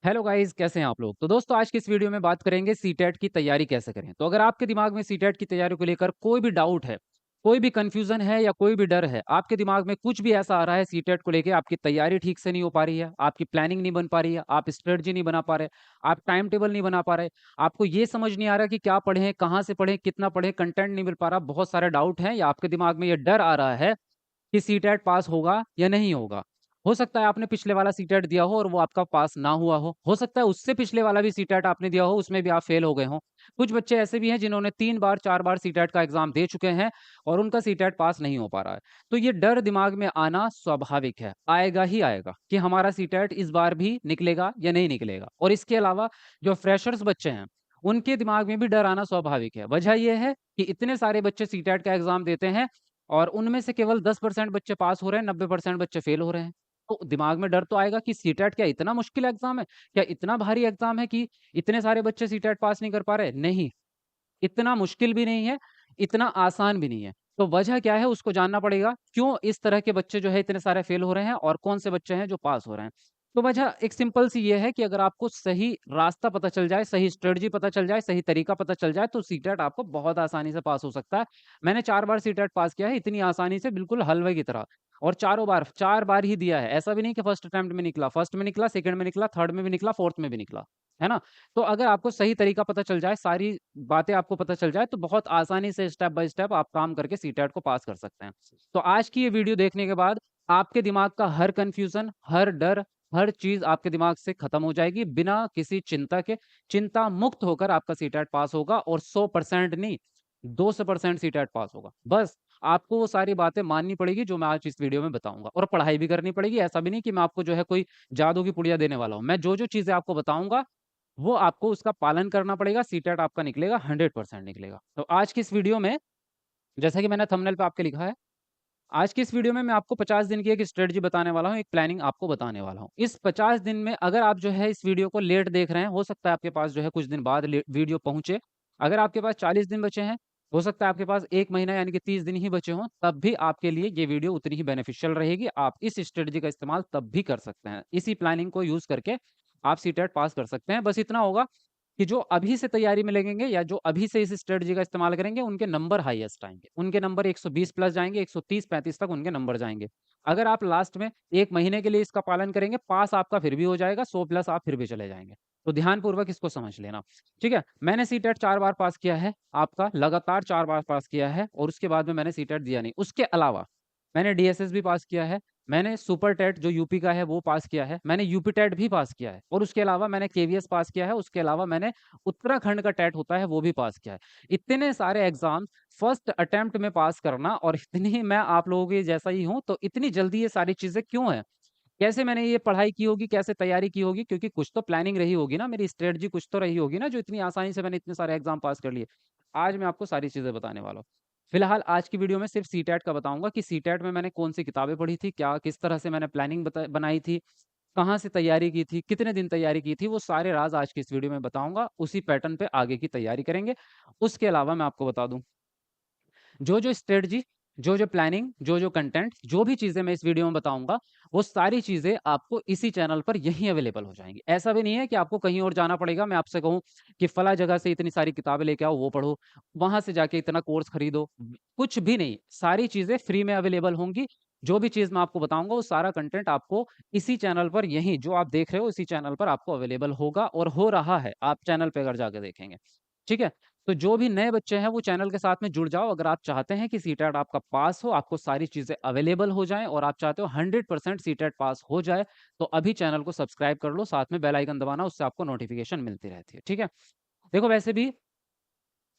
Hello guys, कैसे हैं आप लोग? तो दोस्तों, आज की इस वीडियो में बात करेंगे सीटेट की तैयारी कैसे करें। तो अगर आपके दिमाग में सीटेट की तैयारी को लेकर कोई भी डाउट है, कोई भी कन्फ्यूजन है या कोई भी डर है, आपके दिमाग में कुछ भी ऐसा आ रहा है सीटेट को लेके, आपकी तैयारी ठीक से नहीं हो पा रही है, आपकी प्लानिंग नहीं बन पा रही है, आप स्ट्रेटजी नहीं बना पा रहे, आप टाइम टेबल नहीं बना पा रहे, आपको ये समझ नहीं आ रहा कि क्या पढ़ें, कहाँ से पढ़ें, कितना पढ़ें, कंटेंट नहीं मिल पा रहा, बहुत सारे डाउट हैं या आपके दिमाग में ये डर आ रहा है कि सीटेट पास होगा या नहीं होगा। हो सकता है आपने पिछले वाला सीटेट दिया हो और वो आपका पास ना हुआ हो सकता है उससे पिछले वाला भी सीटेट आपने दिया हो, उसमें भी आप फेल हो गए हों। कुछ बच्चे ऐसे भी हैं जिन्होंने 3 बार, 4 बार सीटेट का एग्ज़ाम दे चुके हैं और उनका सीटेट पास नहीं हो पा रहा है। तो ये डर दिमाग में आना स्वाभाविक है, आएगा ही आएगा कि हमारा सीटेट इस बार भी निकलेगा या नहीं निकलेगा। और इसके अलावा जो फ्रेशर्स बच्चे हैं, उनके दिमाग में भी डर आना स्वाभाविक है। वजह ये है कि इतने सारे बच्चे सीटेट का एग्ज़ाम देते हैं और उनमें से केवल 10% बच्चे पास हो रहे हैं, 90% बच्चे फेल हो रहे हैं। तो दिमाग में डर तो आएगा कि सीटेट क्या इतना मुश्किल एग्ज़ाम है? क्या इतना भारी एग्ज़ाम है कि इतने सारे बच्चे सीटेट पास नहीं कर पा रहे? नहीं, इतना मुश्किल भी नहीं है, इतना आसान भी नहीं है। तो वजह क्या है उसको जानना पड़ेगा, क्यों इस तरह के बच्चे जो है इतने सारे फेल हो रहे हैं और कौन से बच्चे हैं जो पास हो रहे हैं। तो वजह एक सिंपल सी ये है कि अगर आपको सही रास्ता पता चल जाए, सही स्ट्रेटजी पता चल जाए, सही तरीका पता चल जाए तो सीटेट आपको बहुत आसानी से पास हो सकता है। मैंने 4 बार सीटेट पास किया है इतनी आसानी से बिल्कुल हलवे की तरह और चारों बार 4 बार ही दिया है। ऐसा भी नहीं कि फर्स्ट अटेम्प्ट में निकला, फर्स्ट में निकला, सेकंड में निकला, थर्ड में भी निकला, फोर्थ में भी निकला। है ना? तो अगर आपको सही तरीका पता चल जाए, सारी बातें आपको पता चल जाए, तो बहुत आसानी से स्टेप बाय स्टेप आप काम करके सीटेट को पास कर सकते हैं। तो आज की ये वीडियो देखने के बाद आपके दिमाग का हर कन्फ्यूज़न, हर डर, हर चीज़ आपके दिमाग से खत्म हो जाएगी, बिना किसी चिंता के। चिंता मुक्त होकर आपका सीटेट पास होगा और 100% नहीं, 200% सीटेट पास होगा। बस आपको वो सारी बातें माननी पड़ेगी जो मैं आज इस वीडियो में बताऊँगा और पढ़ाई भी करनी पड़ेगी। ऐसा भी नहीं कि मैं आपको जो है कोई जादू की पुड़िया देने वाला हूँ। मैं जो-जो चीज़ें आपको बताऊँगा वो आपको उसका पालन करना पड़ेगा, सीटेट आपका निकलेगा, 100% निकलेगा। तो आज की इस वीडियो में, जैसा कि मैंने थंबनेल पे आपके लिखा है, आज की इस वीडियो में मैं आपको 50 दिन की एक स्ट्रेटजी बताने वाला हूँ, एक प्लानिंग आपको बताने वाला हूँ। इस 50 दिन में अगर आप जो है इस वीडियो को लेट देख रहे हैं, हो सकता है आपके पास जो है कुछ दिन बाद वीडियो पहुँचे। अगर आपके पास 40 दिन बचे हैं, हो सकता है आपके पास 1 महीना यानी कि 30 दिन ही बचे हों, तब भी आपके लिए ये वीडियो उतनी ही बेनिफिशियल रहेगी। आप इस स्ट्रेटजी का इस्तेमाल तब भी कर सकते हैं। इसी प्लानिंग को यूज़ करके आप सीटेट पास कर सकते हैं। बस इतना होगा कि जो अभी से तैयारी में लगेंगे या जो अभी से इस स्ट्रेटजी का इस्तेमाल करेंगे, उनके नंबर हाईएस्ट आएँगे। उनके नंबर 120 प्लस जाएँगे, 130-35 तक उनके नंबर जाएँगे। अगर आप लास्ट में 1 महीने के लिए इसका पालन करेंगे, पास आपका फिर भी हो जाएगा, 100 प्लस आप फिर भी चले जाएँगे। तो ध्यानपूर्वक इसको समझ लेना, ठीक है? मैंने सीटेट 4 बार पास किया है, आपका लगातार 4 बार पास किया है और उसके बाद में मैंने सीटेट दिया नहीं। उसके अलावा मैंने डीएसएस भी पास किया है, मैंने सुपर टेट जो यूपी का है वो पास किया है, मैंने यूपी टेट भी पास किया है और उसके अलावा मैंने केवीएस पास किया है, उसके अलावा मैंने उत्तराखंड का टेट होता है वो भी पास किया है। इतने सारे एग्ज़ाम्स फर्स्ट अटेम्प्ट में पास करना और इतनी मैं आप लोगों के जैसा ही हूँ, तो इतनी जल्दी ये सारी चीज़ें क्यों हैं? कैसे मैंने ये पढ़ाई की होगी, कैसे तैयारी की होगी? क्योंकि कुछ तो प्लानिंग रही होगी ना, मेरी स्ट्रेटजी कुछ तो रही होगी ना, जो इतनी आसानी से मैंने इतने सारे एग्ज़ाम पास कर लिए। आज मैं आपको सारी चीज़ें बताने वाला हूँ। फिलहाल आज की वीडियो में सिर्फ़ सीटेट का बताऊँगा कि सीटेट में मैंने कौन-सी किताबें पढ़ी थी, क्या किस तरह से मैंने प्लानिंग बनाई थी, कहाँ से तैयारी की थी, कितने दिन तैयारी की थी, वो सारे राज़ आज की इस वीडियो में बताऊँगा। उसी पैटर्न पे आगे की तैयारी करेंगे। उसके अलावा मैं आपको बता दूँ जो-जो स्ट्रेटजी, जो-जो प्लानिंग, जो-जो कंटेंट, जो भी चीज़ें मैं इस वीडियो में बताऊँगा, वो सारी चीज़ें आपको इसी चैनल पर यहीं अवेलेबल हो जाएँगी। ऐसा भी नहीं है कि आपको कहीं और जाना पड़ेगा, मैं आपसे कहूँ कि फला जगह से इतनी सारी किताबें लेके आओ, वो पढ़ो, वहाँ से जाके इतना कोर्स खरीदो, कुछ भी नहीं। सारी चीज़ें फ्री में अवेलेबल होंगी। जो भी चीज़ मैं आपको बताऊँगा, वो सारा कंटेंट आपको इसी चैनल पर यहीं जो आप देख रहे हो, इसी चैनल पर आपको अवेलेबल होगा और हो रहा है। आप चैनल पे अगर जाके देखेंगे। ठीक है? तो जो भी नए बच्चे हैं वो चैनल के साथ में जुड़ जाओ अगर आप चाहते हैं कि सीटेट आपका पास हो, आपको सारी चीज़ें अवेलेबल हो जाएँ और आप चाहते हो 100% सीटेट पास हो जाए, तो अभी चैनल को सब्सक्राइब कर लो, साथ में बेल आइकन दबाना उससे आपको नोटिफ़िकेशन मिलती रहती है, ठीक है? देखो वैसे भी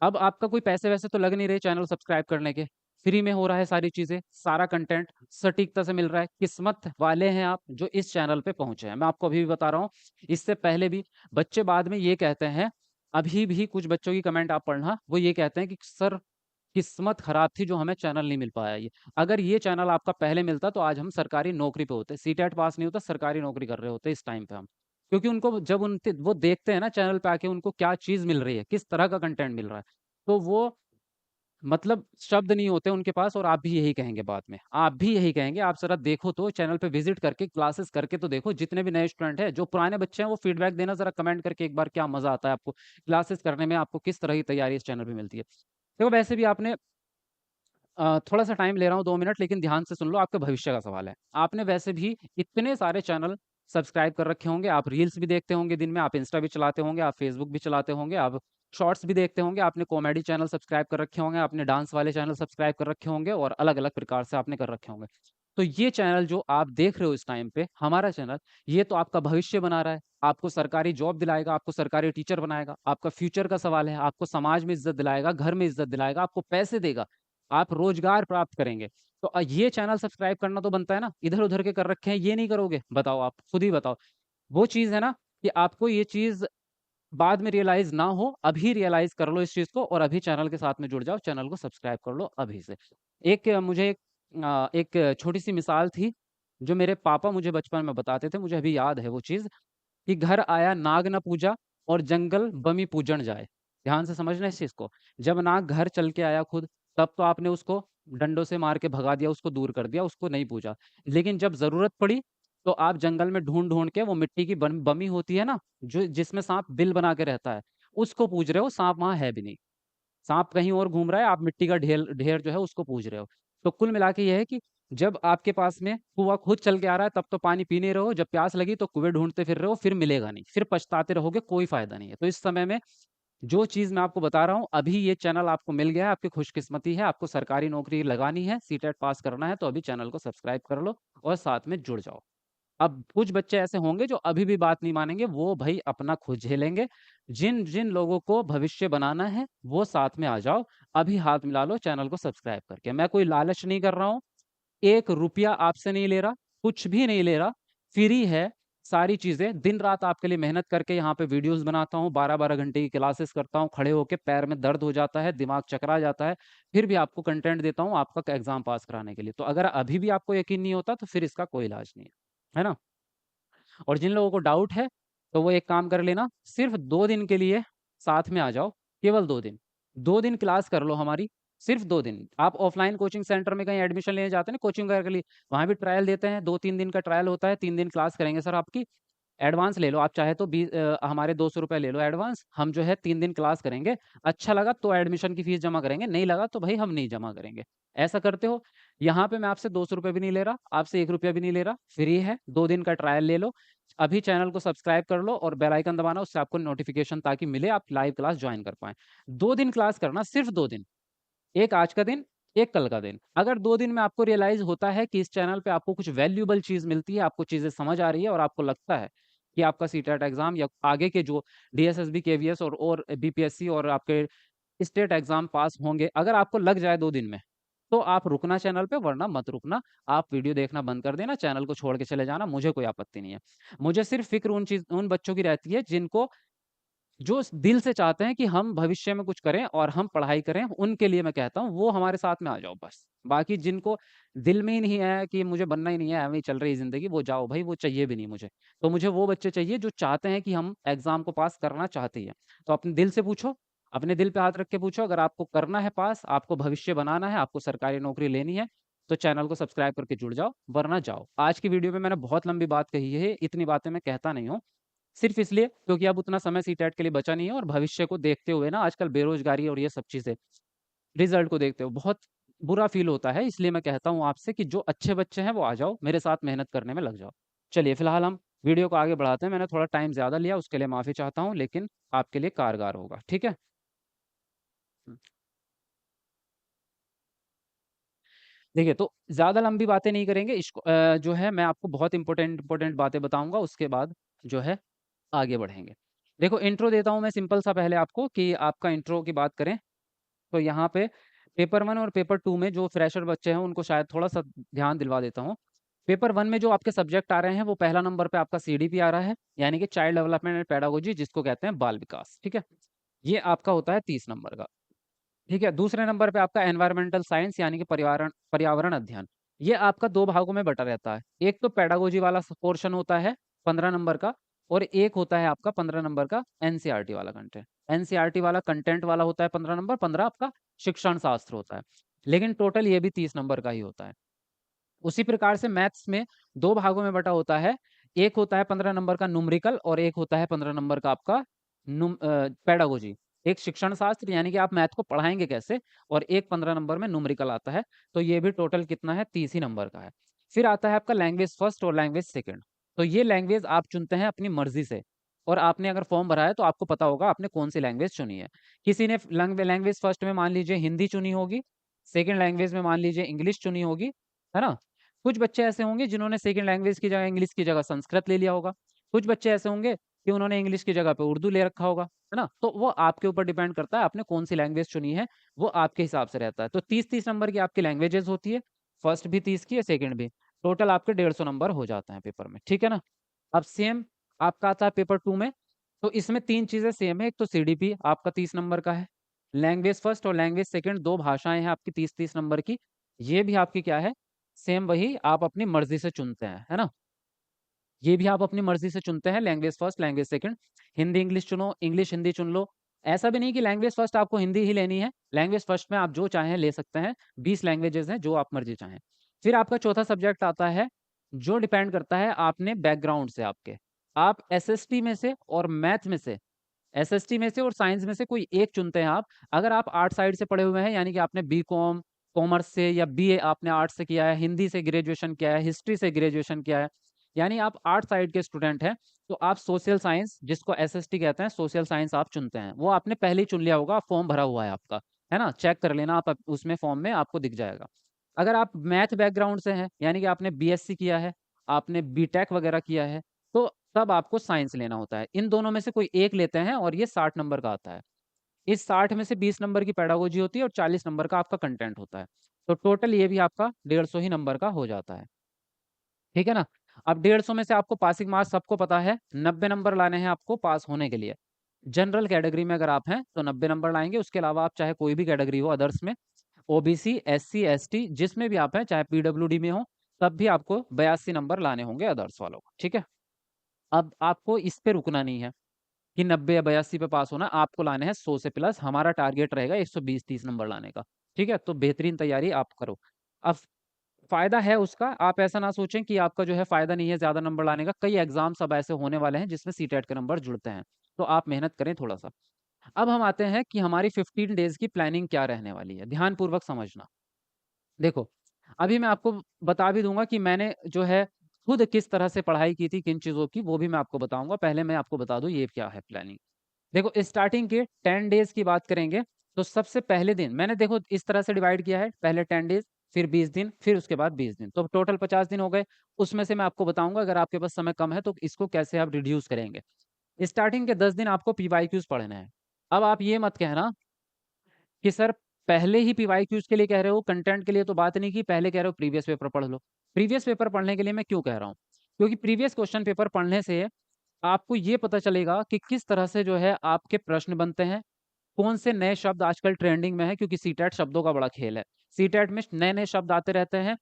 अब आपका कोई पैसे-वैसे तो लग नहीं रहे चैनल सब्सक्राइब करने के, फ्री में हो रहा है सारी चीज़ें, सारा कंटेंट सटीकता से मिल रहा है, किस्मत वाले हैं आप जो इस चैनल पे पहुँचे हैं। मैं आपको अभी भी बता रहा हूँ, इससे पहले भी बच्चे बाद में ये कहते हैं, अभी भी कुछ बच्चों की कमेंट आप पढ़ना, वो ये कहते हैं कि सर किस्मत खराब थी जो हमें चैनल नहीं मिल पाया ये। अगर ये चैनल आपका पहले मिलता तो आज हम सरकारी नौकरी पे होते, सीटेट पास नहीं होता सरकारी नौकरी कर रहे होते इस टाइम पे हम। क्योंकि उनको जब उनके वो देखते हैं ना चैनल पे आके उनको क्या चीज़ मिल रही है, किस तरह का कंटेंट मिल रहा है, तो वो मतलब शब्द नहीं होते उनके पास और आप भी यही कहेंगे बाद में। आप भी यही कहेंगे, आप ज़रा देखो तो चैनल पे विज़िट करके क्लासेस करके तो देखो, जितने भी नए स्टूडेंट हैं, जो पुराने बच्चे हैं वो फीडबैक देना ज़रा कमेंट करके एक बार, क्या मज़ा आता है आपको? क्लासेस करने में आपको किस तरह की तैयारी इस चैनल पे मिलती है? देखो वैसे भी आपने थोड़ा-सा टाइम ले रहा हूँ 2 मिनट, लेकिन ध्यान से सुन लो, आपके भविष्य का सवाल है। आपने वैसे भी इतने सारे चैनल सब्सक्राइब कर रखे होंगे, आप रील्स भी देखते होंगे दिन में, आप इंस्टा भी चलाते होंगे, आप फेसबुक भी चलाते होंगे, आप शॉर्ट्स भी देखते होंगे, आपने कॉमेडी चैनल सब्सक्राइब कर रखे होंगे, आपने डांस वाले चैनल सब्सक्राइब कर रखे होंगे और अलग-अलग प्रकार से आपने कर रखे होंगे। तो ये चैनल जो आप देख रहे हो इस टाइम पे, हमारा चैनल, ये तो आपका भविष्य बना रहा है, आपको सरकारी जॉब दिलाएगा, आपको सरकारी टीचर बनाएगा, आपका फ्यूचर का सवाल है, आपको समाज में इज़्ज़त दिलाएगा, घर में इज़्ज़त दिलाएगा, आपको पैसे देगा। आप रोज़गार प्राप्त करेंगे। तो ये चैनल सब्सक्राइब करना तो बनता है ना, इधर-उधर के कर रखे हैं, ये नहीं करोगे? बताओ आप, खुद ही बताओ। वो चीज़ है ना कि आपको ये चीज़ बाद में रियलाइज़ ना हो, अभी रियलाइज़ कर लो इस चीज़ को और अभी चैनल के साथ में जुड़ जाओ, चैनल को सब्सक्राइब कर लो अभी से। मुझे एक छोटी-सी मिसाल थी, जो मेरे पापा मुझे बचपन में बताते थे, मुझे अभी याद है वो चीज़, कि घर आया नाग न पूजा और जंगल बमि पूजन जाए। ध्यान से समझना इस चीज़ को। जब नाग घर चल के आया खुद, तब तो आपने उसको डंडों से मार के भगा दिया, उसको दूर कर दिया, उसको नहीं पूजा। लेकिन जब ज़रूरत पड़ी, तो आप जंगल में ढूँढ-ढूँढ के वो मिट्टी की बमी होती है ना, जो जिसमें साँप बिल बना के रहता है, उसको पूज रहे हो, साँप वहाँ है भी नहीं। साँप कहीं और घूम रहा है, आप मिट्टी का ढेर ढेर जो है उसको पूज रहे हो। तो कुल मिला के ये है कि जब आपके पास में कुआँ खुद चल के आ रहा है, तब तो पानी पी नहीं रहे हो, जब प्यास लगी तो कुएँ ढूँढते फिर रहे हो, फिर मिलेगा नहीं, फिर पछताते रहोगे, कोई फ़ायदा नहीं है। तो इस समय में जो चीज़ मैं आपको बता रहा हूँ, अभी ये चैनल आपको मिल गया है, आपकी खुशकिस्मती है, आपको सरकारी नौकरी लगानी है, सीटेट पास करना है, तो अभी चैनल को सब्सक्राइब कर लो और साथ में जुड़ जाओ। अब कुछ बच्चे ऐसे होंगे जो अभी भी बात नहीं मानेंगे, वो भई अपना खुद झेलेंगे। जिन लोगों को भविष्य बनाना है, वो साथ में आ जाओ। अभी हाथ मिला लो चैनल को सब्सक्राइब करके। मैं कोई लालच नहीं कर रहा हूँ, 1 रुपया आपसे नहीं ले रहा, कुछ भी नहीं ले रहा, फ्री है सारी चीज़ें। दिन-रात आपके लिए मेहनत करके यहाँ पे वीडियोज़ बनाता हूँ, 12-12 घंटे की क्लासेस करता हूँ, खड़े होके पैर में दर्द हो जाता है, दिमाग चकरा जाता है, फिर भी आपको कंटेंट देता हूँ आपका एग्ज़ाम पास कराने के लिए। तो अगर अभी भी आपको यकीन नहीं होता, तो फिर इसका कोई इलाज नहीं है। है ना? और जिन लोगों को डाउट है, तो वो एक काम कर लेना, सिर्फ़ 2 दिन के लिए साथ में आ जाओ, केवल 2 दिन। 2 दिन क्लास कर लो हमारी, सिर्फ़ 2 दिन। आप ऑफ़लाइन कोचिंग सेंटर में कहीं एडमिशन लेने जाते हैं ना कोचिंग वगैरह के लिए, वहाँ भी ट्रायल देते हैं, 2-3 दिन का ट्रायल होता है, 3 दिन क्लास करेंगे सर आपकी, एडवांस ले लो, आप चाहे तो हमारे ₹200 ले लो एडवांस, हम जो है 3 दिन क्लास करेंगे, अच्छा लगा तो एडमिशन की फ़ीस जमा करेंगे, नहीं लगा तो भई हम नहीं जमा करेंगे। ऐसा करते हो? यहाँ पे मैं आपसे ₹200 भी नहीं ले रहा, आपसे ₹1 भी नहीं ले रहा, फ्री है, 2 दिन का ट्रायल ले लो। अभी चैनल को सब्सक्राइब कर लो और बेल आइकन दबाना, उससे आपको नोटिफ़िकेशन ताकि मिले, आप लाइव क्लास जॉइन कर पाएँ। 2 दिन क्लास करना, सिर्फ़ 2 दिन। 1 आज का दिन, 1 कल का दिन। अगर 2 दिन में आपको रियलाइज़ होता है कि इस चैनल पे आपको कुछ वैल्यूएबल चीज़ मिलती है, आपको चीज़ें समझ आ रही है और आपको लगता है कि आपका सीटेट एग्ज़ाम या आगे के जो डीएसएसबी, केवीएस और बीपीएससी और आपके स्टेट एग्ज़ाम पास होंगे, अगर आपको लग जाए 2 दिन में, तो आप रुकना चैनल पे, वरना मत रुकना। आप वीडियो देखना बंद कर देना, चैनल को छोड़ के चले जाना, मुझे कोई आपत्ति नहीं है। मुझे सिर्फ़ फ़िक्र उन बच्चों की रहती है जिनको जो दिल से चाहते हैं कि हम भविष्य में कुछ करें और हम पढ़ाई करें, उनके लिए मैं कहता हूँ वो हमारे साथ में आ जाओ बस। बाकी जिनको दिल में ही नहीं है कि मुझे बनना ही नहीं है, ऐवें ही चल रही है ज़िंदगी, वो जाओ भई, वो चाहिए भी नहीं मुझे। तो मुझे वो बच्चे चाहिए जो चाहते हैं कि हम एग्ज़ाम को पास करना चाहते हैं। तो अपने दिल से पूछो, अपने दिल पे हाथ रख के पूछो, अगर आपको करना है पास, आपको भविष्य बनाना है, आपको सरकारी नौकरी लेनी है, तो चैनल को सब्सक्राइब करके जुड़ जाओ, वरना जाओ। आज की वीडियो में मैंने बहुत लंबी बात कही है, इतनी बातें मैं कहता नहीं हूँ। सिर्फ़ इसलिए क्योंकि अब उतना समय सीटेट के लिए बचा नहीं है और भविष्य को देखते हुए ना आजकल बेरोज़गारी और ये सब चीज़ें, रिज़ल्ट को देखते हुए बहुत बुरा फ़ील होता है। इसलिए मैं कहता हूँ आपसे कि जो अच्छे बच्चे हैं वो आ जाओ, मेरे साथ मेहनत करने में लग जाओ। चलिए फ़िलहाल हम वीडियो को आगे बढ़ाते हैं। मैंने थोड़ा टाइम ज़्यादा लिया उसके लिए माफ़ी चाहता हूँ, लेकिन आपके लिए कारगर होगा। ठीक है? हुँ। देखिए, तो ज़्यादा लंबी बातें नहीं करेंगे। जो है मैं आपको बहुत इम्पोर्टेंट इम्पोर्टेंट बातें बताऊँगा, उसके बाद जो है आगे बढ़ेंगे। देखो इंट्रो देता हूँ मैं सिंपल सा पहले आपको कि आपका इंट्रो की बात करें, तो यहाँ पे पेपर 1 और पेपर 2 में जो फ्रेशर बच्चे हैं उनको शायद थोड़ा-सा ध्यान दिलवा देता हूँ। पेपर 1 में जो आपके सब्जेक्ट आ रहे हैं वो पहला नंबर पे आपका सीडीपी आ रहा है, यानी कि चाइल्ड डेवलपमेंट एंड पेडागोजी, जिसको कहते हैं बाल विकास, ठीक है? ये आपका होता है 30 नंबर का। ठीक है, दूसरे नंबर पे आपका एनवायरमेंटल साइंस यानी कि पर्यावरण पर्यावरण अध्ययन। ये आपका 2 भागों में बँटा रहता है। एक तो पेडागोजी वाला पोर्शन होता है 15 नंबर का और एक होता है आपका 15 नंबर का एनसीईआरटी वाला कंटेंट। एनसीईआरटी वाला कंटेंट वाला होता है 15 नंबर, 15 आपका शिक्षण शास्त्र होता है। लेकिन टोटल ये भी 30 नंबर का ही होता है। उसी प्रकार से मैथ्स में 2 भागों में बँटा होता है। एक होता है 15 नंबर का न्यूमेरिकल और एक होता है 15 नंबर का आपका पेडागोजी। एक शिक्षण शास्त्र यानी कि आप मैथ को पढ़ाएँगे कैसे, और एक 15 नंबर में न्यूमेरिकल आता है। तो ये भी टोटल कितना है, 30 ही नंबर का है। फिर आता है आपका लैंग्वेज फर्स्ट और लैंग्वेज सेकंड। तो ये लैंग्वेज आप चुनते हैं अपनी मर्ज़ी से, और आपने अगर फॉर्म भरा है तो आपको पता होगा आपने कौन-सी लैंग्वेज चुनी है। किसी ने लैंग्वेज फर्स्ट में मान लीजिए हिंदी चुनी होगी, सेकंड लैंग्वेज में मान लीजिए इंग्लिश चुनी होगी, है ना? कुछ बच्चे ऐसे होंगे जिन्होंने सेकंड लैंग्वेज की जगह इंग्लिश की जगह संस्कृत ले लिया होगा। कुछ बच्चे ऐसे होंगे कि उन्होंने इंग्लिश की जगह पे उर्दू ले रखा होगा, है ना? तो वो आपके ऊपर डिपेंड करता है आपने कौन-सी लैंग्वेज चुनी है, वो आपके हिसाब से रहता है। तो 30-30 नंबर की आपकी लैंग्वेजेज़ होती है, फर्स्ट भी 30 की है, सेकंड भी। टोटल आपके 150 नंबर हो जाते हैं पेपर में, ठीक है ना? अब सेम आपका आता है पेपर 2 में, तो इसमें 3 चीज़ें सेम है, एक तो सीडीपी आपका 30 नंबर का है, लैंग्वेज फर्स्ट और लैंग्वेज सेकंड 2 भाषाएँ हैं आपकी 30-30 नंबर की, ये भी आपकी क्या है, सेम वही आप अपनी मर्ज़ी से चुनते हैं, है ना? ये भी आप अपनी मर्ज़ी से चुनते हैं, language first, language second. Hindi, English चुनो, इंग्लिश, हिंदी चुन लो। ऐसा भी नहीं कि लैंग्वेज फर्स्ट आपको हिंदी ही लेनी है, लैंग्वेज फर्स्ट में आप जो चाहें ले सकते हैं, 20 लैंग्वेजेज़ हैं, जो आप मर्ज़ी चाहें। फिर आपका चौथा सब्जेक्ट आता है, जो डिपेंड करता है आपने बैकग्राउंड से आपके। आप एसएसटी में से और मैथ में से, एसएसटी में से और साइंस में से कोई एक चुनते हैं आप। अगर आप आर्ट साइड से पढ़े हुए हैं, यानी कि आपने बीकॉम, कॉमर्स से या बीए आपने आर्ट्स से किया है, हिंदी से ग्रेजुएशन किया है, हिस्ट्री से ग्रेजुएशन किया है, यानी आप आर्ट साइड के स्टूडेंट हैं, तो आप सोशल साइंस जिसको एसएसटी कहते हैं, सोशल साइंस आप चुनते हैं। वो आपने पहले ही चुन लिया होगा, फॉर्म भरा हुआ है आपका, है ना? चेक कर लेना आप उसमें फॉर्म में आपको दिख जाएगा। अगर आप मैथ बैकग्राउंड से हैं, यानी कि आपने बीएससी किया है, आपने बीटेक वगैरह किया है, तो तब आपको साइंस लेना होता है। इन दोनों में से कोई एक लेते हैं और ये 60 नंबर का आता है। इस 60 में से 20 नंबर की पेडागोजी होती है और 40 नंबर का आपका कंटेंट होता है। तो टोटल ये भी आपका 150 ही नंबर का हो जाता है। ठीक है ना? अब 150 में से आपको पासिंग मार्क्स सबको पता है, 90 नंबर लाने हैं आपको पास होने के लिए। जनरल कैटेगरी में अगर आप हैं, तो 90 नंबर लाएँगे, उसके अलावा आप चाहे कोई भी कैटेगरी हो अदर्स में, ओबीसी, एससी, एसटी जिसमें भी आप हैं, चाहे पीडब्ल्यूडी में हो, तब भी आपको 82 नंबर लाने होंगे अदर्स वालों को, ठीक है? अब आपको इस पे रुकना नहीं है कि 90 या 82 पे पास होना, आपको लाने हैं 100 से प्लस, हमारा टारगेट रहेगा 120-30 नंबर लाने का, ठीक है? तो बेहतरीन तैयारी आप करो। अब फ़ायदा है उसका, आप ऐसा ना सोचें कि आपका जो है फ़ायदा नहीं है ज़्यादा नंबर लाने का, कई एग्ज़ाम्स अब ऐसे होने वाले हैं जिसमें सीटेट के नंबर जुड़ते हैं, तो आप मेहनत करें थोड़ा-सा। अब हम आते हैं कि हमारी 15 डेज़ की प्लानिंग क्या रहने वाली है, ध्यानपूर्वक समझना। देखो, अभी मैं आपको बता भी दूँगा कि मैंने जो है खुद किस तरह से पढ़ाई की थी, किन चीज़ों की, वो भी मैं आपको बताऊँगा। पहले मैं आपको बता दूँ ये क्या है प्लानिंग। देखो स्टार्टिंग के 10 डेज़ की बात करेंगे, तो सबसे पहले दिन मैंने देखो इस तरह से डिवाइड किया है, पहले 10 डेज़, फिर 20 दिन, फिर उसके बाद 20 दिन, तो टोटल 50 दिन हो गए। उसमें से मैं आपको बताऊँगा अगर आपके पास समय कम है तो इसको कैसे आप रिड्यूस करेंगे। स्टार्टिंग के 10 दिन आपको पीवाईक्यूज़ पढ़ने हैं। अब आप ये मत कहना कि सर पहले ही पीवाईक्यूज़ के लिए कह रहे हो, कंटेंट के लिए तो बात नहीं की, पहले कह रहे हो प्रीवियस पेपर पढ़ लो। प्रीवियस पेपर पढ़ने के लिए मैं क्यों कह रहा हूँ? क्योंकि प्रीवियस क्वेश्चन पेपर पढ़ने से आपको ये पता चलेगा कि किस तरह से जो है आपके प्रश्न बनते हैं, कौन से नए शब्द आजकल ट्रेंडिंग में है, क्योंकि सीटेट शब्दों का बड़ा खेल है। सीटेट में नए-नए शब्द आते रहते हैं।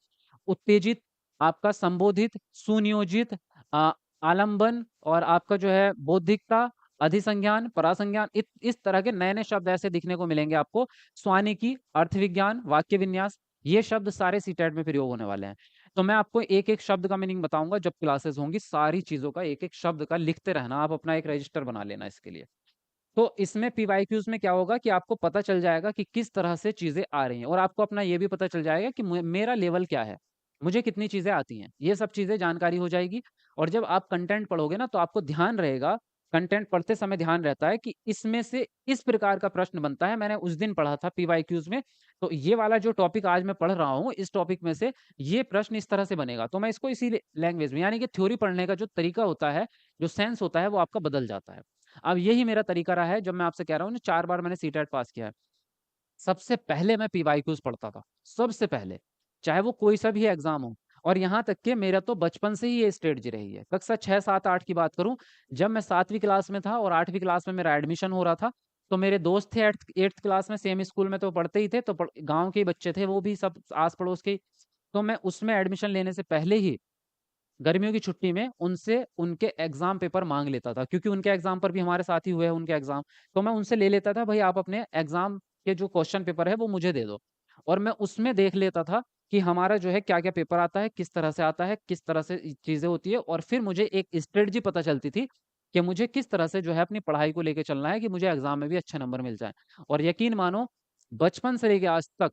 उत्तेजित, आपका संबोधित, सुनियोजित, अ, आलंबन और आपका जो है बौद्धिकता, अधिसंज्ञान, परासंज्ञान इस तरह के नए-नए शब्द ऐसे दिखने को मिलेंगे आपको। स्वानिकी, अर्थ विज्ञान, वाक्य विन्यास, ये शब्द सारे सीटेट में प्रयोग होने वाले हैं। तो मैं आपको एक-एक शब्द का मीनिंग बताऊँगा जब क्लासेस होंगी, सारी चीज़ों का एक-एक शब्द का लिखते रहना, आप अपना एक रजिस्टर बना लेना इसके लिए। तो इसमें पीवाईक्यूज़ में क्या होगा कि आपको पता चल जाएगा कि किस तरह से चीज़ें आ रही हैं, और आपको अपना ये भी पता चल जाएगा कि मेरा लेवल क्या है, मुझे कितनी चीज़ें आती हैं। ये सब चीज़ें जानकारी हो जाएगी, और जब आप कंटेंट पढ़ोगे ना तो आपको ध्यान रहेगा, कंटेंट पढ़ते समय ध्यान रहता है कि इसमें से इस प्रकार का प्रश्न बनता है। मैंने उस दिन पढ़ा था पीवाईक्यूज़ में, तो ये वाला जो टॉपिक आज मैं पढ़ रहा हूँ, इस टॉपिक में से ये प्रश्न इस तरह से बनेगा। तो मैं इसको इसी लैंग्वेज में, यानी कि थ्योरी पढ़ने का जो तरीका होता है, जो सेंस होता है, वो आपका बदल जाता है। अब यही मेरा तरीका रहा है, जब मैं आपसे कह रहा हूँ ना 4 बार मैंने सीटेट पास किया है। सबसे पहले मैं पीवाईक्यूज़ पढ़ता था, सबसे पहले, चाहे वो कोई सा भी एग्ज़ाम हो, और यहाँ तक कि मेरा तो बचपन से ही ये स्ट्रेटजी रही है। कक्षा 6, 7, 8 की बात करूँ, जब मैं 7वीं क्लास में था और 8वीं क्लास में मेरा एडमिशन हो रहा था, तो मेरे दोस्त थे 8th क्लास में, सेम स्कूल में तो पढ़ते ही थे, तो गाँव के ही बच्चे थे, वो भी सब आस-पड़ोस के ही। तो मैं उसमें एडमिशन लेने से पहले ही गर्मियों की छुट्टी में उनसे उनके एग्ज़ाम पेपर माँग लेता था, क्योंकि उनके एग्ज़ाम पर भी हमारे साथ ही हुए हैं उनके एग्ज़ाम। तो मैं उनसे ले लेता था, भई आप अपने एग्ज़ाम के जो क्वेश्चन पेपर है वो मुझे दे दो, और मैं उसमें देख लेता था कि हमारा जो है क्या-क्या पेपर आता है, किस तरह से आता है, किस तरह से चीज़ें होती है, और फिर मुझे एक स्ट्रेटजी पता चलती थी कि मुझे किस तरह से जो है अपनी पढ़ाई को लेके चलना है कि मुझे एग्ज़ाम में भी अच्छे नंबर मिल जाएँ। और यकीन मानो, बचपन से लेके आज तक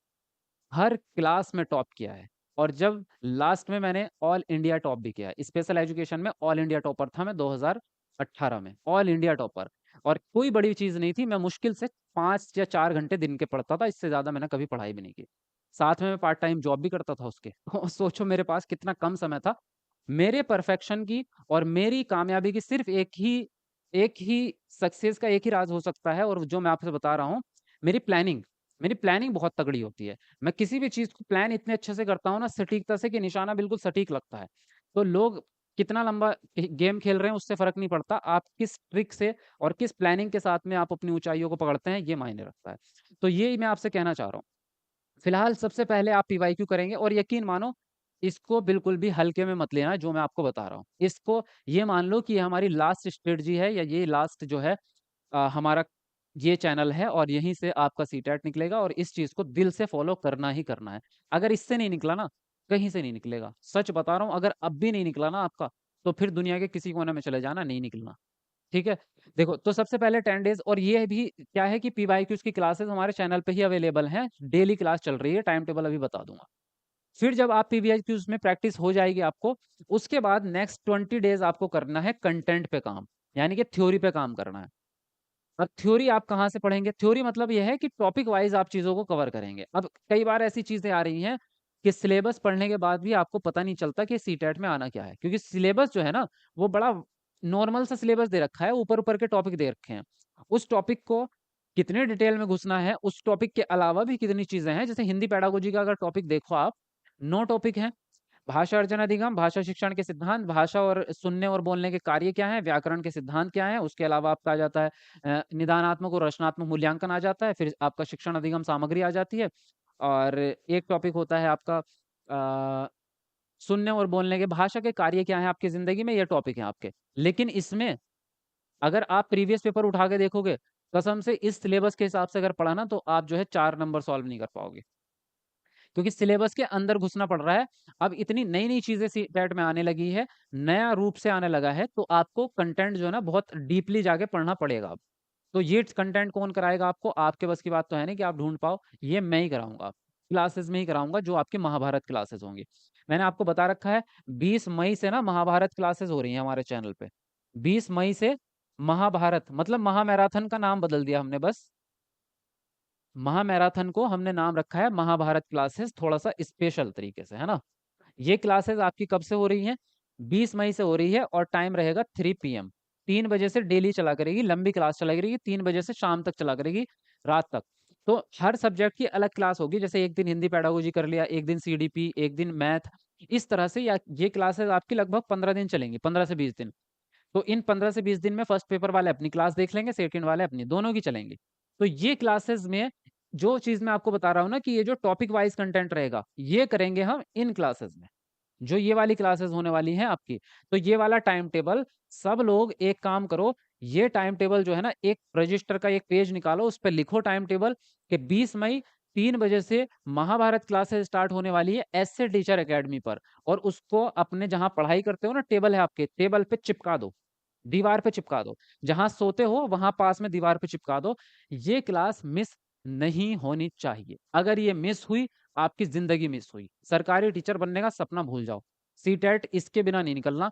हर क्लास में टॉप किया है, और जब लास्ट में मैंने ऑल इंडिया टॉप भी किया है। स्पेशल एजुकेशन में ऑल इंडिया टॉपर था मैं 2018 में, ऑल इंडिया टॉपर। और कोई बड़ी चीज़ नहीं थी, मैं मुश्किल से 5 या 4 घंटे दिन के पढ़ता था, इससे ज़्यादा मैंने कभी पढ़ाई भी नहीं की। साथ में मैं पार्ट टाइम जॉब भी करता था उसके। तो सोचो मेरे पास कितना कम समय था। मेरे परफेक्शन की और मेरी कामयाबी की सिर्फ़ एक ही सक्सेस का एक ही राज़ हो सकता है, और जो मैं आपसे बता रहा हूँ, मेरी प्लानिंग। मेरी प्लानिंग बहुत तगड़ी होती है। मैं किसी भी चीज़ को प्लान इतने अच्छे से करता हूँ ना, सटीकता से, कि निशाना बिल्कुल सटीक लगता है। तो लोग कितना लंबा गेम खेल रहे हैं उससे फ़र्क नहीं पड़ता। आप किस ट्रिक से और किस प्लानिंग के साथ में आप अपनी ऊँचाइयों को पकड़ते हैं, ये मायने रखता है। तो ये मैं आपसे कहना चाह रहा हूँ। फिलहाल सबसे पहले आप पीवाईक्यू करेंगे, और यकीन मानो, इसको बिल्कुल भी हल्के में मत लेना जो मैं आपको बता रहा हूँ। इसको ये मान लो कि ये हमारी लास्ट स्ट्रेटजी है, या ये लास्ट जो है हमारा ये चैनल है, और यहीं से आपका सीटेट निकलेगा, और इस चीज़ को दिल से फ़ॉलो करना ही करना है। अगर इससे नहीं निकला ना, कहीं से नहीं निकलेगा। सच बता रहा हूँ, अगर अब भी नहीं निकला ना आपका, तो फिर दुनिया के किसी कोने में चले जाना, नहीं निकलना। ठीक है? देखो, तो सबसे पहले 10 डेज़, और ये भी क्या है कि पीवाईक्यूज़ की क्लासेस हमारे चैनल पे ही अवेलेबल हैं। डेली क्लास चल रही है, टाइम टेबल अभी बता दूँगा। फिर जब आप पीवाईक्यूज़ में प्रैक्टिस हो जाएगी आपको, उसके बाद नेक्स्ट 20 डेज़ आपको करना है कंटेंट पे काम, यानी कि थ्योरी पे काम करना है। अब थ्योरी आप कहाँ से पढ़ेंगे? थ्योरी मतलब ये है कि टॉपिक वाइज़ आप चीज़ों को कवर करेंगे। अब कई बार ऐसी चीज़ें आ रही हैं कि सिलेबस पढ़ने के बाद भी आपको पता नहीं चलता कि सीटेट में आना क्या है। क्योंकि सिलेबस जो है ना, वो बड़ा नॉर्मल सा सिलेबस दे रखा है, ऊपर-ऊपर के टॉपिक दे रखे हैं। उस टॉपिक को कितने डिटेल में घुसना है, उस टॉपिक के अलावा भी कितनी चीज़ें हैं। जैसे हिंदी पेडागोजी का अगर टॉपिक देखो आप, 9 टॉपिक हैं। भाषा अर्जन अधिगम, भाषा शिक्षण के सिद्धांत, भाषा और सुनने और बोलने के कार्य क्या हैं, व्याकरण के सिद्धांत क्या हैं, उसके अलावा आपका आ जाता है निदानात्मक और रचनात्मक मूल्यांकन आ जाता है, फिर आपका शिक्षण अधिगम सामग्री आ जाती है, और एक टॉपिक होता है आपका सुनने और बोलने के भाषा के कार्य क्या हैं आपकी ज़िंदगी में, ये टॉपिक हैं आपके। लेकिन इसमें अगर आप प्रीवियस पेपर उठा के देखोगे, कसम से इस सिलेबस के हिसाब से अगर पढ़ा ना, तो आप जो है 4 नंबर सॉल्व नहीं कर पाओगे। क्योंकि सिलेबस के अंदर घुसना पड़ रहा है। अब इतनी नई-नई चीज़ें सीटेट में आने लगी है, नया रूप से आने लगा है, तो आपको कंटेंट जो है ना बहुत डीपली जाके पढ़ना पड़ेगा अब। तो ये कंटेंट कौन कराएगा आपको? आपके बस की बात तो है नहीं कि आप ढूँढ पाओ, ये मैं ही कराऊँगा। क्लासेस में ही कराऊँगा जो आपकी महाभारत क्लासेस होंगी। मैंने आपको बता रखा है 20 मई से ना महाभारत क्लासेस हो रही हैं हमारे चैनल पे। 20 मई से महाभारत, मतलब महामैराथन का नाम बदल दिया हमने बस। महामैराथन को हमने नाम रखा है महाभारत क्लासेस, थोड़ा-सा स्पेशल तरीके से, है ना? ये क्लासेस आपकी कब से हो रही हैं? 20 मई से हो रही है, और टाइम रहेगा 3 पीएम। 3 बजे से डेली चला करेगी, लंबी क्लास चला करेगी, 3 बजे से शाम तक चला करेगी, रात तक। तो हर सब्जेक्ट की अलग क्लास होगी, जैसे एक दिन हिंदी पेडागोजी कर लिया, एक दिन सीडीपी, एक दिन मैथ, इस तरह से, या ये क्लासेस आपकी लगभग 15 दिन चलेंगी, 15 से 20 दिन। तो इन 15 से 20 दिन में फर्स्ट पेपर वाले अपनी क्लास देख लेंगे, सेकंड वाले अपनी, दोनों की चलेंगी। तो ये क्लासेस में जो चीज़ मैं आपको बता रहा हूँ ना, कि ये जो टॉपिक वाइज़ कंटेंट रहेगा, ये करेंगे हम इन क्लासेस में। जो ये वाली क्लासेस होने वाली हैं आपकी, तो ये वाला टाइम टेबल, सब लोग एक काम करो, ये टाइम टेबल जो है ना, एक रजिस्टर का एक पेज निकालो, उस पे लिखो टाइम टेबल कि 20 मई 3 बजे से महाभारत क्लासेस स्टार्ट होने वाली है एससे टीचर अकेडमी पर, और उसको अपने जहाँ पढ़ाई करते हो ना, टेबल है आपके, टेबल पे चिपका दो। दीवार पे चिपका दो। जहाँ सोते हो वहाँ पास में दीवार पे चिपका दो। ये क्लास मिस नहीं होनी चाहिए। अगर ये मिस हुई, आपकी ज़िंदगी मिस हुई। सरकारी टीचर बनने का सपना भूल जाओ। सीटेट इसके बिना नहीं निकलना।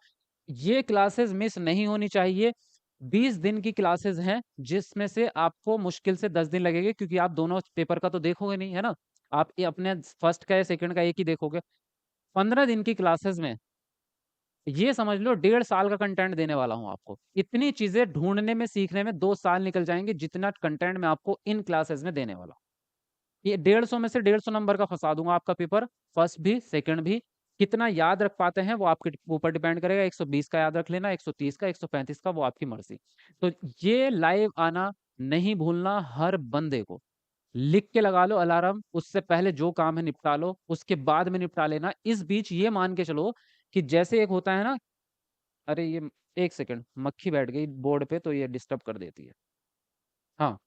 ये क्लासेस मिस नहीं होनी चाहिए। 20 दिन की क्लासेस हैं, जिसमें से आपको मुश्किल से 10 दिन लगेंगे, क्योंकि आप दोनों पेपर का तो देखोगे नहीं, है ना? आप ये अपने फर्स्ट का या सेकंड का एक ही देखोगे। 15 दिन की क्लासेस में ये समझ लो 1.5 साल का कंटेंट देने वाला हूँ आपको। इतनी चीज़ें ढूँढने में, सीखने में 2 साल निकल जाएँगे, जितना कंटेंट मैं आपको इन क्लासेस में देने वाला हूँ। ये 150 में से 150 नंबर का फँसा दूँगा आपका पेपर, फर्स्ट भी, सेकंड भी। कितना याद रख पाते हैं वो आपके ऊपर डिपेंड करेगा, 120 का याद रख लेना, 130 का, 135 का, वो आपकी मर्ज़ी। तो ये लाइव आना नहीं भूलना हर बंदे को। लिख के लगा लो अलार्म, उससे पहले जो काम है निपटा लो, उसके बाद में निपटा लेना। इस बीच ये मान के चलो कि जैसे एक होता है ना, अरे ये 1 सेकंड, मक्खी बैठ गई बोर्ड पे, तो ये डिस्टर्ब कर देती है। हाँ,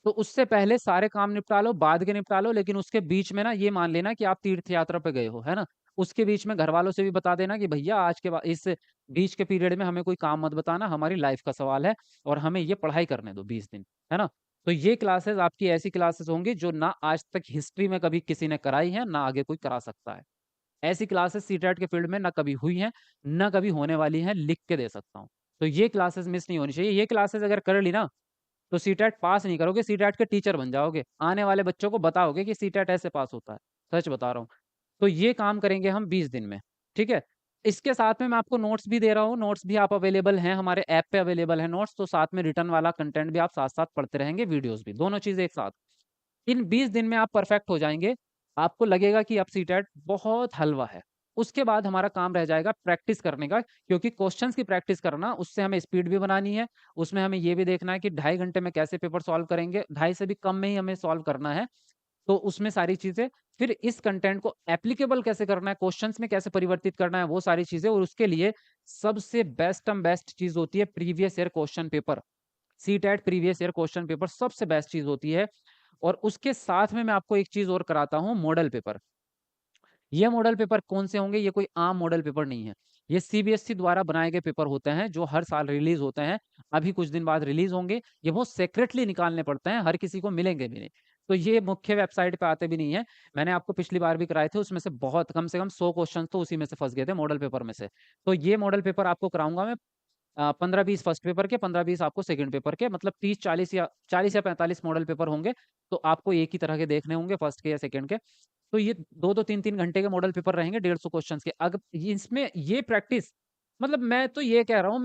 तो उससे पहले सारे काम निपटा लो, बाद के निपटा लो, लेकिन उसके बीच में ना ये मान लेना कि आप तीर्थ यात्रा पे गए हो, है ना? उसके बीच में घरवालों से भी बता देना कि भैया आज के बा इस बीच के पीरियड में हमें कोई काम मत बताना, हमारी लाइफ का सवाल है और हमें ये पढ़ाई करने दो 20 दिन, है ना? तो ये क्लासेस आपकी ऐसी क्लासेस होंगी जो ना आज तक हिस्ट्री में कभी किसी ने कराई है, ना आगे कोई करा सकता है। ऐसी क्लासेस सीटेट के फील्ड में ना कभी हुई हैं, ना कभी होने वाली हैं, लिख के दे सकता हूँ। तो ये क्लासेस मिस नहीं होनी चाहिए। ये क्लासेस अगर कर ली ना, तो सीटेट पास नहीं करोगे, सीटेट के टीचर बन जाओगे। आने वाले बच्चों को बताओगे कि सीटेट ऐसे पास होता है। सच बता रहा हूँ। तो ये काम करेंगे हम 20 दिन में, ठीक है? इसके साथ में मैं आपको नोट्स भी दे रहा हूँ, नोट्स भी आप अवेलेबल हैं, हमारे ऐप पे अवेलेबल है नोट्स, तो साथ में रिटन वाला कंटेंट भी आप साथ-साथ पढ़ते रहेंगे, वीडियोज़ भी, दोनों चीज़ें एक साथ। इन 20 दिन में आप परफेक्ट हो जाएँगे, आपको लगेगा कि अब सीटेट बहुत हलवा है। उसके बाद हमारा काम रह जाएगा प्रैक्टिस करने का, क्योंकि क्वेश्चंस की प्रैक्टिस करना, उससे हमें स्पीड भी बनानी है, उसमें हमें ये भी देखना है कि ढाई घंटे में कैसे पेपर सॉल्व करेंगे, ढाई से भी कम में ही हमें सॉल्व करना है। तो उसमें सारी चीज़ें, फिर इस कंटेंट को एप्लीकेबल कैसे करना है, क्वेश्चंस में कैसे परिवर्तित करना है, वो सारी चीज़ें, और उसके लिए सबसे बेस्ट चीज़ होती है previous year question paper. CTET previous year question paper सबसे बेस्ट चीज़ होती है। और उसके साथ में मैं आपको एक चीज़ और कराता हूँ, मॉडल पेपर। ये मॉडल पेपर कौन से होंगे? ये कोई आम मॉडल पेपर नहीं है। ये सीबीएसई द्वारा बनाए गए पेपर होते हैं, जो हर साल रिलीज़ होते हैं। अभी कुछ दिन बाद रिलीज़ होंगे। ये बहुत सीक्रेटली निकालने पड़ते हैं, हर किसी को मिलेंगे भी नहीं। तो ये मुख्य वेबसाइट पे आते भी नहीं है। मैंने आपको पिछली बार भी कराए थे, उसमें से बहुत कम से कम 100 क्वेश्चन तो उसी में से फँस गए थे, मॉडल पेपर में से। तो ये मॉडल पेपर आपको कराऊँगा मैं, 15-20 फर्स्ट पेपर के, 15-20 आपको सेकंड पेपर के, मतलब 30-40 या 45 मॉडल पेपर होंगे, तो आपको एक ही तरह के देखने होंगे, फर्स्ट के या सेकंड के। तो ये 2-2 3-3 घंटे के मॉडल पेपर रहेंगे, 150 क्वेश्चंस के। अग इसमें ये प्रैक्टिस, मतलब मैं तो ये कह रहा हूँ,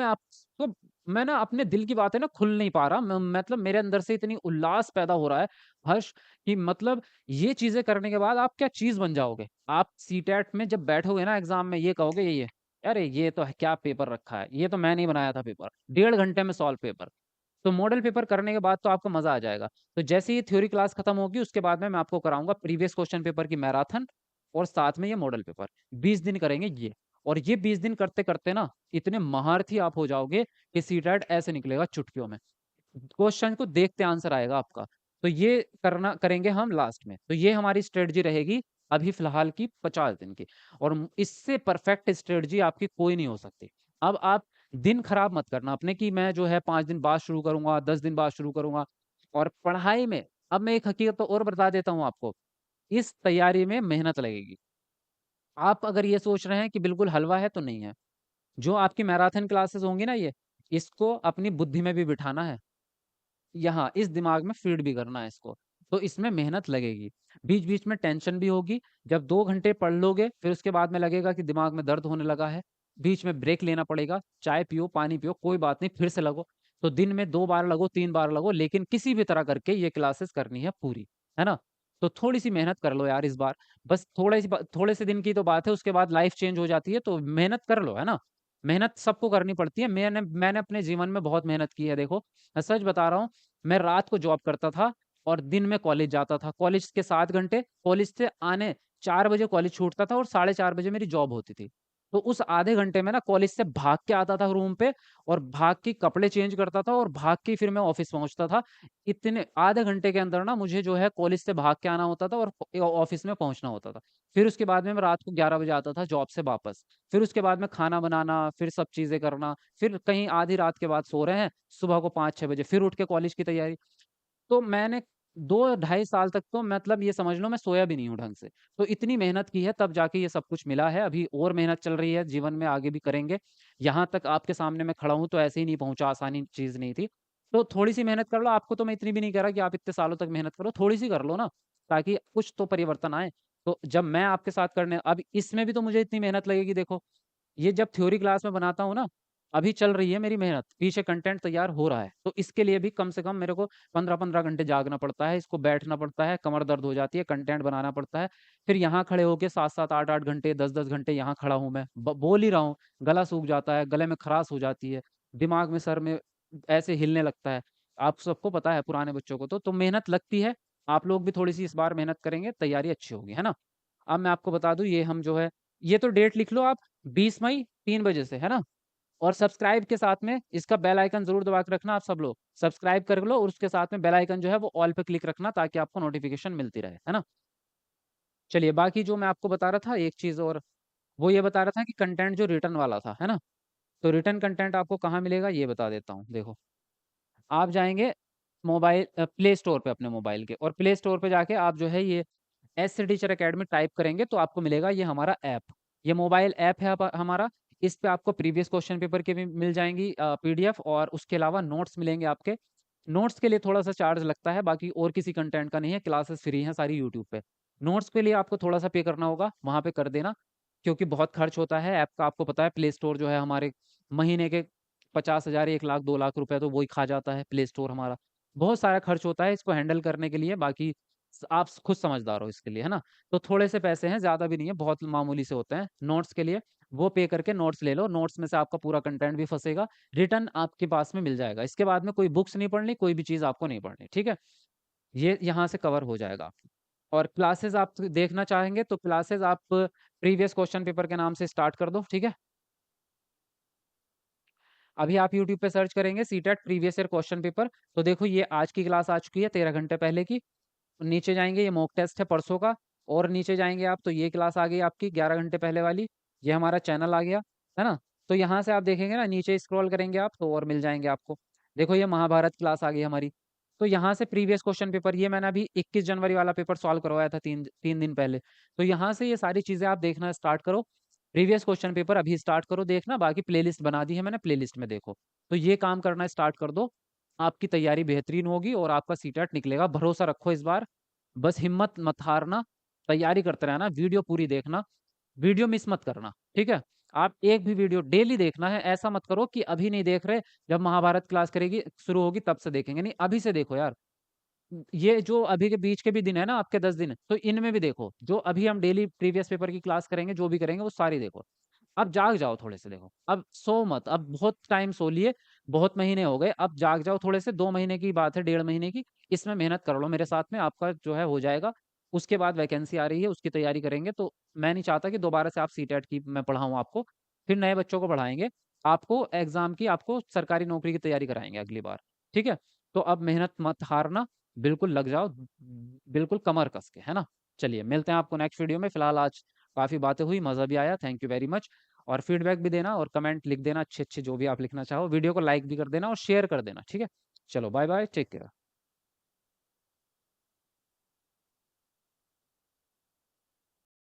मैं ना अपने दिल की बातें ना खुल नहीं पा रहा। मतलब मेरे अंदर से इतनी उल्लास पैदा हो रहा है, हर्ष, कि मतलब ये चीज़ें करने के बाद आप क्या चीज़ बन जाओगे। आप सीटेट में जब बैठोगे ना एग्ज़ाम में, ये कहोगे, ये अरे! ये तो है, क्या पेपर रखा है, ये तो मैं नहीं बनाया था पेपर, 1.5 घंटे में सॉल्व पेपर। तो मॉडल पेपर करने के बाद तो आपको मज़ा आ जाएगा। तो जैसे ही थ्योरी क्लास खत्म होगी, उसके बाद में मैं आपको कराऊँगा प्रीवियस क्वेश्चन पेपर की मैराथन, और साथ में ये मॉडल पेपर। 20 दिन करेंगे ये, और ये 20 दिन करते-करते ना इतने महारथी आप हो जाओगे कि सीटेट ऐसे निकलेगा चुटकियों में। क्वेश्चन को देखते आंसर आएगा आपका। तो ये करना करेंगे हम लास्ट में। तो ये हमारी स्ट्रेटजी रहेगी अभी फ़िलहाल की 50 दिन की, और इससे परफेक्ट स्ट्रेटजी आपकी कोई नहीं हो सकती। अब आप दिन खराब मत करना अपने कि मैं जो है 5 दिन बाद शुरू करूँगा, 10 दिन बाद शुरू करूँगा। और पढ़ाई में अब मैं एक हकीकत तो और बता देता हूँ आपको, इस तैयारी में मेहनत लगेगी। आप अगर ये सोच रहे हैं कि बिल्कुल हलवा है, तो नहीं है। जो आपकी मैराथन क्लासेस होंगी ना ये, इसको अपनी बुद्धि में भी बिठाना है। यहाँ इस दिमाग में फ़ीड भी करना है इसको, तो इसमें मेहनत लगेगी। बीच-बीच में टेंशन भी होगी, जब 2 घंटे पढ़ लोगे, फिर उसके बाद में लगेगा कि दिमाग में दर्द होने लगा है, बीच में ब्रेक लेना पड़ेगा, चाय पियो, पानी पियो, कोई बात नहीं, फिर से लगो। तो दिन में 2 बार लगो, 3 बार लगो, लेकिन किसी भी तरह करके ये क्लासेस करनी है पूरी, है ना? तो थोड़ी-सी मेहनत कर लो यार इस बार, बस थोड़े से दिन की तो बात है, उसके बाद लाइफ़ चेंज हो जाती है, तो मेहनत कर लो, है ना? मेहनत सबको करनी पड़ती है, मैंने अपने जीवन में बहुत मेहनत की है देखो, मैं सच बता रहा हूँ। मैं रात को जॉब करता था और दिन में कॉलेज जाता था। कॉलेज के 7 घंटे, कॉलेज से आने 4 बजे कॉलेज छूटता था और साढ़े 4 बजे मेरी जॉब होती थी। तो उस आधे घंटे में ना कॉलेज से भाग के आता था रूम पे, और भाग के कपड़े चेंज करता था, और भाग के फिर मैं ऑफ़िस पहुँचता था। इतने आधे घंटे के अंदर ना मुझे जो है कॉलेज से भाग के आना होता था, और ऑफ़िस में पहुँचना होता था। फिर उसके बाद में मैं रात को 11 बजे आता था जॉब से वापस। फिर उसके बाद में खाना बनाना, फिर सब चीज़ें करना, फिर कहीं आधी रात के बाद सो रहे हैं, सुबह को 5-6 बजे फिर उठ के कॉलेज की तैयारी। तो मैंने 2 ढाई साल तक तो मतलब ये समझ लो मैं सोया भी नहीं हूँ ढंग से। तो इतनी मेहनत की है, तब जाके ये सब कुछ मिला है, अभी और मेहनत चल रही है, जीवन में आगे भी करेंगे। यहाँ तक आपके सामने मैं खड़ा हूँ तो ऐसे ही नहीं पहुँचा, आसानी चीज़ नहीं थी। तो थोड़ी-सी मेहनत कर लो, आपको तो मैं इतनी भी नहीं कह रहा कि आप इतने सालों तक मेहनत करो, थोड़ी-सी कर लो ना, ताकि कुछ तो परिवर्तन आए। तो जब मैं आपके साथ करने, अब इसमें भी तो मुझे इतनी मेहनत लगेगी देखो। ये जब थ्योरी क्लास में बनाता हूँ ना, अभी चल रही है मेरी मेहनत, पीछे कंटेंट तैयार हो रहा है। तो इसके लिए भी कम से कम मेरे को 15-15 घंटे जागना पड़ता है, इसको बैठना पड़ता है, कमर दर्द हो जाती है, कंटेंट बनाना पड़ता है। फिर यहाँ खड़े होके 7-7, 8-8 घंटे, 10-10 घंटे यहाँ खड़ा हूँ मैं, बोल ही रहा हूँ, गला सूख जाता है, गले में खराश हो जाती है, दिमाग में, सर में ऐसे हिलने लगता है। आप सबको पता है पुराने बच्चों को तो मेहनत लगती है। आप लोग भी थोड़ी-सी इस बार मेहनत करेंगे, तैयारी अच्छी होगी, है ना? अब मैं आपको बता दूँ, ये हम जो है, ये तो डेट लिख लो आप, 20 मई 3 बजे से, है ना? और सब्सक्राइब के साथ में इसका बेल आइकन ज़रूर दबा के रखना आप सब लोग। सब्सक्राइब कर लो और उसके साथ में बेल आइकन जो है वो ऑल पे क्लिक रखना ताकि आपको नोटिफ़िकेशन मिलती रहे, है ना? चलिए बाकी जो मैं आपको बता रहा था एक चीज़ और, वो ये बता रहा था कि कंटेंट जो रिटर्न वाला था, है ना? तो रिटर्न कंटेंट आपको कहाँ मिलेगा ये बता देता हूँ, देखो। आप जाएँगे प्ले स्टोर पे अपने मोबाइल के, और प्ले स्टोर पे जाके आप जो है ये एससी टीचर अकेडमी टाइप करेंगे तो आपको मिलेगा ये हमारा ऐप। ये मोबाइल ऐप है हमारा। इस पे आपको प्रीवियस क्वेश्चन पेपर की भी मिल जाएँगी पीडीएफ, और उसके अलावा नोट्स मिलेंगे आपके। नोट्स के लिए थोड़ा-सा चार्ज लगता है, बाकी और किसी कंटेंट का नहीं है, क्लासेस फ्री हैं सारी यूट्यूब पे। नोट्स के लिए आपको थोड़ा-सा पे करना होगा, वहाँ पे कर देना, क्योंकि बहुत खर्च होता है ऐप का, आपको पता है प्ले स्टोर जो है हमारे महीने के 50,000, 1 लाख, 2 लाख रुपए तो वो ही खा जाता है प्ले स्टोर हमारा। बहुत सारा खर्च होता है इसको हैंडल करने के लिए, बाकी आप खुद समझदार हो इसके लिए, है ना? तो थोड़े से पैसे हैं, ज़्यादा भी नहीं है, बहुत मामूली से होते हैं नोट्स के लिए। वो पे करके नोट्स ले लो, नोट्स में से आपका पूरा कंटेंट भी फँसेगा, रिटर्न आपके पास में मिल जाएगा। इसके बाद में कोई बुक्स नहीं पढ़नी, कोई भी चीज़ आपको नहीं पढ़नी, ठीक है? ये यहाँ से कवर हो जाएगा। और क्लासेस आप देखना चाहेंगे तो क्लासेस आप प्रीवियस क्वेश्चन पेपर के नाम से स्टार्ट कर दो, ठीक है? अभी आप यूट्यूब पे सर्च करेंगे CTET previous year question paper, तो देखो ये आज की क्लास आ चुकी है 13 घंटे पहले की। नीचे जाएँगे, ये मॉक टेस्ट है परसों का, और नीचे जाएँगे आप तो ये क्लास आ गई आपकी 11 घंटे पहले वाली, ये हमारा चैनल आ गया, है ना? तो यहाँ से आप देखेंगे ना, नीचे स्क्रॉल करेंगे आप तो और मिल जाएँगे आपको। देखो ये महाभारत क्लास आ गई हमारी। तो यहाँ से प्रीवियस क्वेश्चन पेपर, ये मैंने अभी 21 जनवरी वाला पेपर सॉल्व करवाया था 3 दिन पहले। तो यहाँ से ये सारी चीज़ें आप देखना स्टार्ट करो। प्रीवियस क्वेश्चन पेपर अभी स्टार्ट करो देखना, बाकी प्लेलिस्ट बना दी है मैंने, प्लेलिस्ट में देखो। तो ये काम करना स्टार्ट कर दो, आपकी तैयारी बेहतरीन होगी और आपका सीटेट निकलेगा, भरोसा रखो इस बार। बस हिम्मत मत हारना, तैयारी करते रहना, वीडियो पूरी देखना, वीडियो मिस मत करना, ठीक है? आप एक भी वीडियो डेली देखना है, ऐसा मत करो कि अभी नहीं देख रहे, जब महाभारत क्लास करेगी शुरू होगी तब से देखेंगे, नहीं अभी से देखो यार। ये जो अभी के बीच के भी दिन है ना आपके 10 दिन, तो इनमें भी देखो, जो अभी हम डेली प्रीवियस पेपर की क्लास करेंगे, जो भी करेंगे वो सारी देखो। अब जाग जाओ थोड़े से देखो, अब सो मत, अब बहुत टाइम सो लिए, बहुत महीने हो गए, अब जाग जाओ थोड़े से, 2 महीने की बात है, 1.5 महीने की, इसमें मेहनत कर लो मेरे साथ में, आपका जो है हो जाएगा। उसके बाद वैकेंसी आ रही है, उसकी तैयारी करेंगे, तो मैं नहीं चाहता कि दोबारा से आप सीटेट की मैं पढ़ाऊँ आपको, फिर नए बच्चों को पढ़ाएँगे, आपको एग्ज़ाम की, आपको सरकारी नौकरी की तैयारी कराएँगे अगली बार, ठीक है? तो अब मेहनत मत हारना, बिल्कुल लग जाओ, बिल्कुल कमर कस के, है ना? चलिए मिलते हैं आपको नेक्स्ट वीडियो में, फिलहाल आज काफ़ी बातें हुई, मज़ा भी आया, थैंक यू वेरी मच। और फीडबैक भी देना और कमेंट लिख देना अच्छे-अच्छे जो भी आप लिखना चाहो। वीडियो को लाइक भी कर देना और शेयर कर देना, ठीक है? चलो बाय-बाय, टेक केयर।